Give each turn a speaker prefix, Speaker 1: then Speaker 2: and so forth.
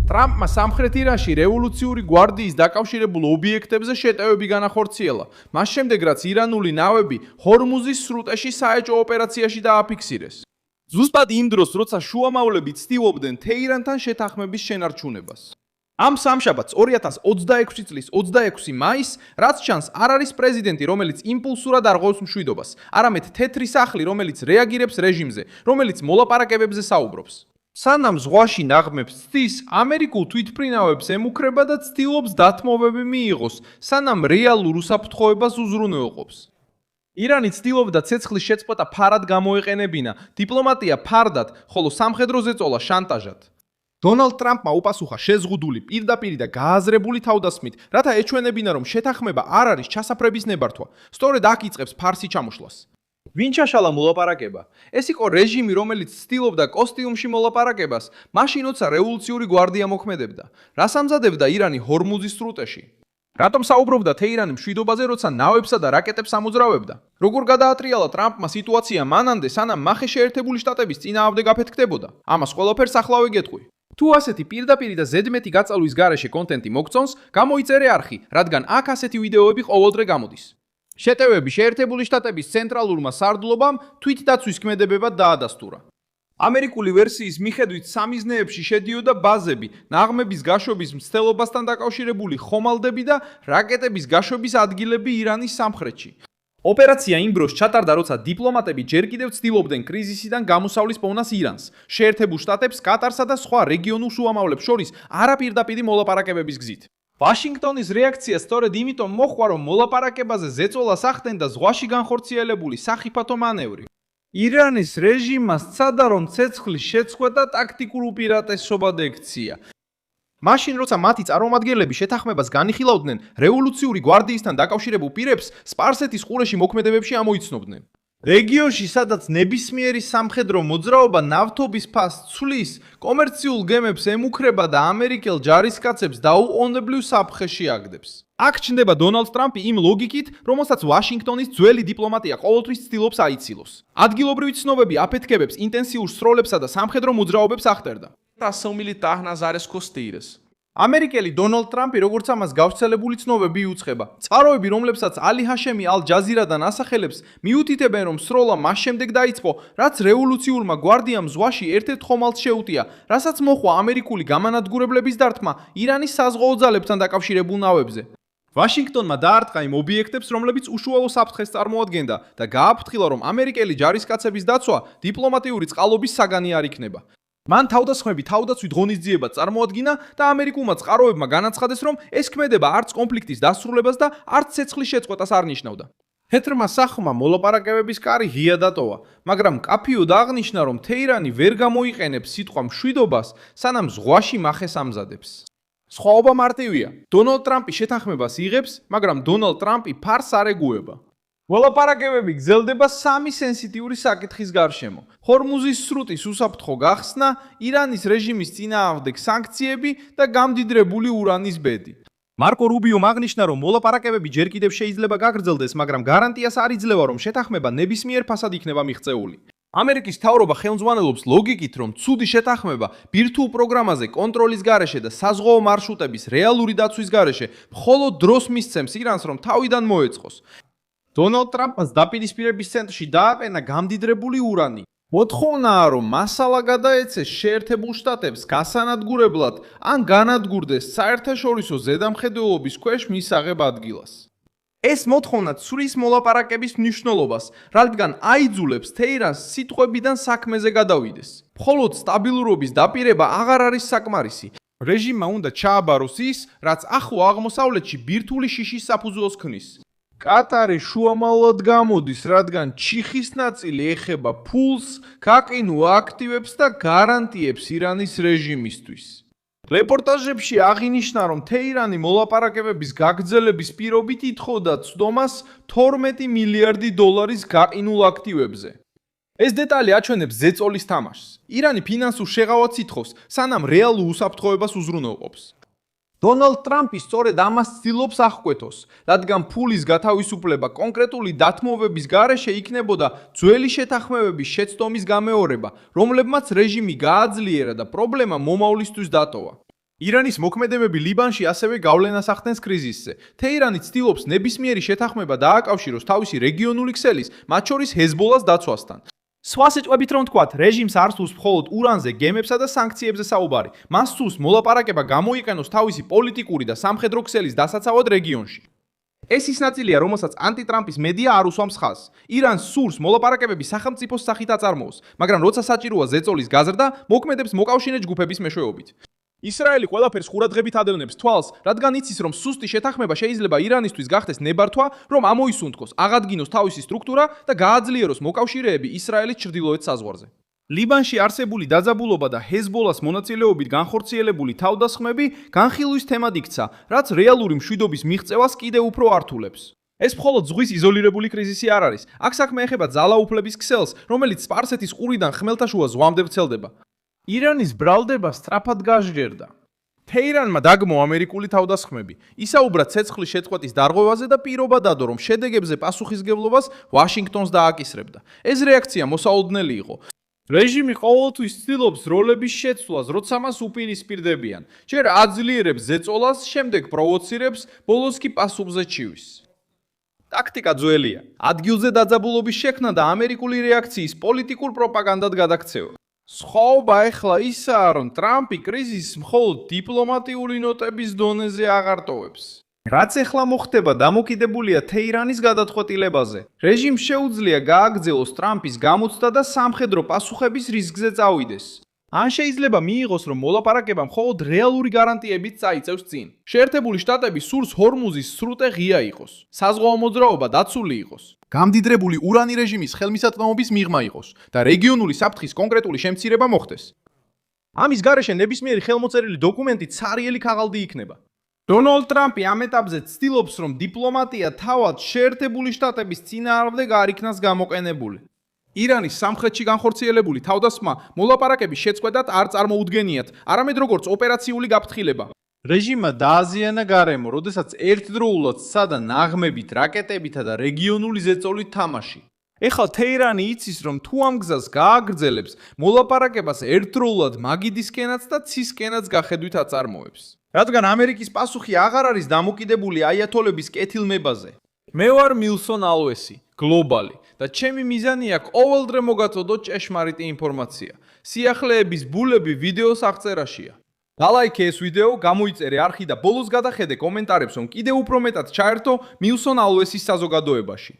Speaker 1: ტრამპმა სამხრეთ ირანში რევოლუციური გვარდიის დაკავშირებულ ობიექტებზე შეტევები განახორციელა. მას შემდეგ, რაც ირანული ნავები ჰორმუზის სრუტეში საეჭვო ოპერაციაში დააფიქსირეს. ზუსტად იმ დროს, როცა შუამავლები ცდილობდნენ თეირანთან შეთანხმების შენარჩუნებას. ამ სამშაბათს 2026 წლის 26 მაისს, რაც ჩანს, არ არის პრეზიდენტი, რომელიც იმპულსურად არ ღვევს მშვიდობას, არამედ თეთრი სახლი, რომელიც რეაგირებს რეჟიმზე, რომელიც მოლაპარაკებებზე საუბრობს. სანამ ზღვაში ნაღმებს ცდის, ამერიკულ თვითმფრინავებს ემუქრება და ცდილობს დათმობები მიიღოს, სანამ რეალურ უსაფრთხოებას უზრუნველყოფს. ირანი ცდილობდა ცეცხლის შეწყვეტა ფარად გამოეყენებინა, დიპლომატია ფარდად, ხოლო სამხედრო ზეწოლა შანტაჟად. დონალდ ტრამპმა უპასუხა შეზღუდული პირდაპირი და გააზრებული თავდასხმით, რათა ეჩვენებინა, რომ შეთანხმება არ არის ჩასაფრების ნებართვა, სწორედ აქ იწყებს ფარსი ჩამოშლას. ვინ ჩაშალა მოლაპარაკება? ეს იყო რეჟიმი, რომელიც ცდილობდა კოსტიუმში მოლაპარაკებას, მაშინ როცა რევოლუციური გვარდია მოქმედებდა. რას ამზადებდა ირანი ჰორმუზის სრუტეში? რატომ საუბრობდა თეირანი მშვიდობაზე, როცა ნავებსა და რაკეტებს ამოძრავებდა? როგორ გადაატრიალა ტრამპმა სიტუაცია მანამდე, სანამ მახე შეერთებული შტატების წინააღმდეგ აფეთქდებოდა? ამას ყველაფერს ახლავე გეტყვი. თუ ასეთი პირდაპირი და ზედმეტი გაწალვის გარეშე კონტენტი მოგწონს, გამოიწერე არხი, რადგან აქ ასეთი ვიდეოები ყოველდღე გამოდის. შეტევები შეერთებული შტატების ცენტრალურმა სარდლობამ თვითდაცვის ქმედებებად დაადასტურა. ამერიკული ვერსიის მიხედვით სამიზნეებში შედიოდა ბაზები, ნაღმების გაშვების მცდელობასთან დაკავშირებული ხომალდები და რაკეტების გაშვების ადგილები ირანის სამხრეთში. ოპერაცია იმ დროს ჩატარდა, როცა დიპლომატები ჯერ კიდევ ცდილობდნენ კრიზისიდან გამოსავლის პოვნას ირანს, შეერთებულ შტატებს, კატარსა და სხვა რეგიონულ შუამავლებს შორის არაპირდაპირი მოლაპარაკებების გზით. ვაშინგტონის რეაქცია სწორედ იმიტომ მოხდა, რომ მოლაპარაკებაზე ზეწოლას ახდენ და ზღვაში განხორციელებული სახიფათო მანევრი. ირანის რეჟიმმა სცადა, რომ ცეცხლის შეწყვეტა ტაქტიკურ უპირატესობად ექცია. მაშინ, როცა მათი წარმომადგენლები შეთანხმებას განიხილავდნენ, რევოლუციური გვარდიისთან დაკავშირებულ პირებს სპარსეთის ყურეში მოქმედებებში ამოიცნობდნენ. რეგიონში, სადაც ნებისმიერი სამხედრო მოძრაობა ნავთობის ფასს ცვლის, კომერციულ გემებს ემუქრება და ამერიკელ ჯარისკაცებს დაუყოვნებლივ საფრთხეში აგდებს. აქ ჩნდება დონალდ ტრამპი იმ ლოგიკით, რომელსაც ვაშინგტონის ძველი დიპლომატია ყოველთვის ცდილობს აიცილოს. ადგილობრივი ცნობები აფეთქებებს, ინტენსიურ სროლებსა და სამხედრო მოძრაობებს ახდენდა. Ação militar nas áreas costeiras. ამერიკელი დონალდ ტრამპი, როგორც ამას გავრცელებული ცნობები იუწყება. წყაროები, რომლებსაც ალი ჰაშემი ალ-ჯაზირადან ასახელებს, მიუთითებენ, რომ სროლა მას შემდეგ დაიწყო, რაც რევოლუციურმა გვარდიამ ზღვაში ერთ-ერთ ხომალდს შეუტია, რასაც მოჰყვა ამერიკული გამანადგურებლების დარტყმა ირანის საზღვაო ძალებთან დაკავშირებულ ნავებზე. ვაშინგტონმა დაარტყა იმ ობიექტებს, რომლებიც უშუალო საფრთხეს წარმოადგენდა და გააფრთხილა, რომ ამერიკელი ჯარისკაცების დაცვა დიპლომატიური წყალობის საგანი არ იქნება. მან თავდასხმები თავდაცვით ღონისძიებად წარმოადგინა და ამერიკულმა წყაროებმა განაცხადეს, რომ ეს ქმედება არც კონფლიქტის დასრულებას და არც ცეცხლის შეწყვეტას არ ნიშნავდა. თეთრმა სახლმა მოლაპარაკებების კარი ღია დატოვა, მაგრამ მკაფიოდ აღნიშნა, რომ თეირანი ვერ გამოიყენებს სიტყვა მშვიდობას, სანამ ზღვაში მახეს ამზადებს. სხვაობა მარტივია. დონალდ ტრამპი შეთანხმებას იღებს, მაგრამ დონალდ ტრამპი ფარს არ ეგუება. მოლაპარაკებები გრძელდება სამი სენსიტიური საკითხის გარშემო. ჰორმუზის სრუტის უსაფრთხო გახსნა, ირანის რეჟიმის წინააღმდეგ სანქციები და გამდიდრებული ურანის ბედი. მარკო რუბიომ აღნიშნა, რომ მოლაპარაკებები ჯერ კიდევ შეიძლება გაგრძელდეს, მაგრამ გარანტიას არ იძლევა, რომ შეთანხმება ნებისმიერ ფასად იქნება მიღწეული. ამერიკის მთავრობა ხელმძღვანელობს ლოგიკით, რომ ცუდი შეთანხმება ბირთვულ პროგრამაზე კონტროლის გარეშე და საზღვაო მარშრუტების რეალური დაცვის გარეშე მხოლოდ დროს მისცემს ირანს, რომ თავიდან მოეწყოს. დონალდ ტრამპს დაპირისპირების ცენტრში დააყენა გამდიდრებული ურანი. მოთხოვნაა, რომ მასალა გადაეცეს შეერთებულ შტატებს გასანადგურებლად ან განადგურდეს საერთაშორისო ზედამხედველობის ქვეშ მისაღებ ადგილას. ეს მოთხოვნა ცვლის მოლაპარაკების მნიშვნელობას, რადგან აიძულებს თეირანს სიტყვებიდან საქმეზე გადავიდეს. მხოლოდ სტაბილურობის დაპირება აღარ არის საკმარისი. რეჟიმმა უნდა ჩააბაროს ის, რაც ახლო აღმოსავლეთში ბირთვული შიშის საფუძველს ქმნის. კატარი შუამავლად გამოდის, რადგან ჩიხის ნაწილი ეხება ფულს, გაყინულ აქტივებს და გარანტიებს ირანის რეჟიმისთვის. რეპორტაჟებში აღინიშნა, რომ თეირანი მოლაპარაკებების გაგრძელების პირობით ითხოვდა ცდომას 12 მილიარდი დოლარის გაყინულ აქტივებზე. ეს დეტალი აჩვენებს ზეწოლის თამაშს. ირანი ფინანსურ შეღავათს ითხოვს, სანამ რეალურ უსაფრთხოებას უზრუნველყოფს. დონალდ ტრამპი სწორედ ამას ცდილობს აღკვეთოს, რადგან ფულის გათავისუფლება კონკრეტული დათმობების გარეშე იქნებოდა ძველი შეთანხმებების შეცდომის გამეორება, რომლებმაც რეჟიმი გააძლიერა და პრობლემა მომავლისთვის დატოვა. ირანის მოქმედებები ლიბანში ასევე გავლენას ახდენს კრიზისზე. თეირანი ცდილობს ნებისმიერი შეთანხმება დააკავშიროს თავისი რეგიონული ქსელის, მათ შორის ჰეზბოლას დაცვასთან.
Speaker 2: სხვა სიტყვებით რომ ვთქვათ, რეჟიმს არ სურს მხოლოდ ურანზე, გემებსა და სანქციებზე საუბარი. მას სურს მოლაპარაკება გამოიყენოს თავისი პოლიტიკური და სამხედრო ქსელის დასაცავად რეგიონში. ეს ის ნაწილია, რომელსაც ანტიტრამპის მედია არ უსვამს ხაზს. ირანს სურს მოლაპარაკებები სახელმწიფოს სახით აწარმოოს, მაგრამ როცა საჭიროა ზეწოლის გაზრდა, მოქმედებს მოკავშირე ჯგუფების მეშვეობით. ისრაელი ყველაფერს ყურადღებით ადევნებს თვალს, რადგან იცის, რომ სუსტი შეთანხმება შეიძლება ირანისთვის გახდეს ნებართვა, რომ ამოისუნთქოს, აღადგინოს თავისი სტრუქტურა და გააძლიეროს მოკავშირეები ისრაელის ჩრდილოეთ საზღვარზე. ლიბანში არსებული დაძაბულობა და ჰეზბოლას მონაწილეობით განხორციელებული თავდასხმები განხილვის თემად იქცა, რაც რეალური მშვიდობის მიღწევას კიდევ უფრო ართულებს. ეს მხოლოდ ზღვის იზოლირებული კრიზისი არ არის. აქ საქმე ეხება ძალაუფლების ქსელს, რომელიც სპარსეთის ყურიდან ხმელთაშუა ზღვამდე ვრცელდება. ირანის ბრალდება სწრაფად გაჟღერდა. თეირანმა დაგმო ამერიკული თავდასხმები. ისაუბრა ცეცხლის შეწყვეტის დარღვევაზე და პირობა დადო, რომ შედეგებზე პასუხისგებლობას ვაშინგტონს დააკისრებდა. ეს რეაქცია მოსაოდნელი იყო. რეჟიმი ყოველთვის ცდილობს როლების შეცვლას, როცა მას უპირისპირდებიან. ჯერ აძლიერებს ზეწოლას, შემდეგ პროვოცირებს, ბოლოს კი პასუხზე ჩივის. ტაქტიკა ძველია. ადგილზე დაძაბულობის შექმნა და ამერიკული რეაქციის პოლიტიკურ პროპაგანდად გადაქცევა. სხვაობა ეხლა ისაა, რომ ტრამპი კრიზისს მხოლოდ დიპლომატიური ნოტების დონეზე აღარ ტოვებს. რაც ეხლა მოხდება, დამოკიდებულია თეირანის გადაწყვეტილებაზე. რეჟიმს შეუძლია გააგრძელოს ტრამპის გამოცდა და სამხედრო პასუხების რისკზე წავიდეს. ან შეიძლება მიიღოს, რომ მოლაპარაკება მხოლოდ რეალური გარანტიებით წაიწევს წინ. შეერთებული შტატები სურს ჰორმუზის სრუტე ღია იყოს, საზღვაო მოძრაობა დაცული იყოს, გამდიდრებული ურანი რეჟიმის ხელმისაწვდომობის მიღმა იყოს და რეგიონული საფრთხის კონკრეტული შემცირება მოხდეს. ამის გარეშე ნებისმიერი ხელმოწერილი დოკუმენტი ცარიელი ქაღალდი იქნება. დონალდ ტრამპი ამ ეტაპზე ცდილობს, რომ დიპლომატია თავად შეერთებული შტატების წინააღმდეგ არ იქნას გამოყენებული. ირანის სამხრეთში განხორციელებული თავდასხმა მოლაპარაკების შეწყვეტად არ წარმოუდგენიათ, არამედ როგორც ოპერაციული გაფრთხილება. რეჟიმმა დააზიანა გარემო, როდესაც ერთდროულად სცადა ნაღმებით, რაკეტებითა და რეგიონული ზეწოლით თამაში. ეხლა თეირანი იცის, რომ თუ ამ გზას გააგრძელებს, მოლაპარაკებას ერთდროულად მაგიდისკენაც და ცისკენაც გახედვით აწარმოებს. რადგან ამერიკის პასუხი აღარ არის დამოკიდებული აიათოლების კეთილმებაზე. მე ვარ მილსონ ალვესი, გლობალი და ჩემი მიზანი აქვს ყოველდღე მოგაწოდო ჭეშმარიტი ინფორმაცია. სიახლეების ბულები ვიდეოს აღწერაშია. დალაიქე ეს ვიდეო, გამოიწერე არხი და ბოლოს გადახედე კომენტარებს, რომ კიდევ უფრო მეტად ჩაერთო მილსონ ალვესის საზოგადოებაში.